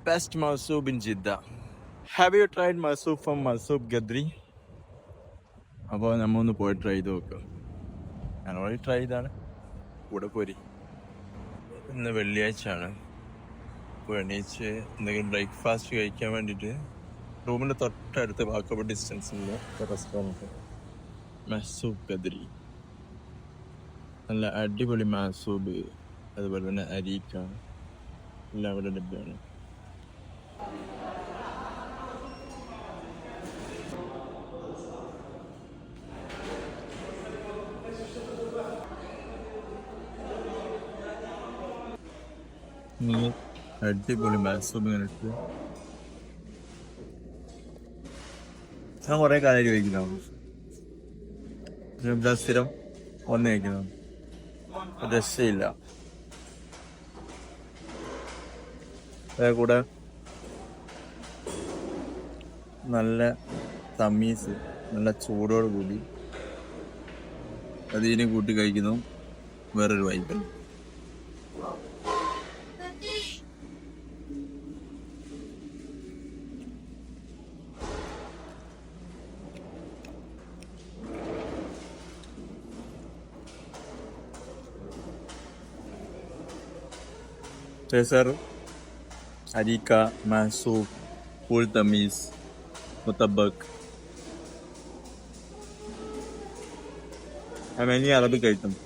best masoub in Jeddah. Have you tried masoub from Masoub Gadri? അപ്പോൾ നമ്മൾ ഒന്ന് പോയി ട്രൈ ചെയ്ത് നോക്കാം. ഞാൻ ഓൾറെഡി ട്രൈ ചെയ്താണ്. കൂടെ പോരി. ഇന്ന് വെള്ളിയാഴ്ച ആണ്. അപ്പോൾ എണീച്ച് എന്തെങ്കിലും ബ്രേക്ക്ഫാസ്റ്റ് കഴിക്കാൻ വേണ്ടിയിട്ട് റൂമിൻ്റെ തൊട്ടടുത്ത് വാക്കബിൾ ഡിസ്റ്റൻസിലുള്ള റെസ്റ്റോറൻറ്റ് മസൂബ് ഗദ്രി. നല്ല അടിപൊളി മസൂബ്, അതുപോലെ തന്നെ അരീക്ക എല്ലാം അവിടെ ലഭ്യമാണ്. അടിപൊളി മസൂബ് ഇങ്ങനെ ഇട്ട് ഞാൻ കുറേ കാര്യം കഴിക്കുന്നതാണ്. സ്ഥിരം ഒന്ന് കഴിക്കുന്നതാണ്. രക്ഷയില്ല. കൂടെ നല്ല തമീസ്, നല്ല ചൂടോട് കൂടി അതിനെ കൂട്ടി കഴിക്കുന്നു. വേറൊരു vibe. Cesar, Arika, Masoub, Full Tamis, Mutabak, and many Arabic items.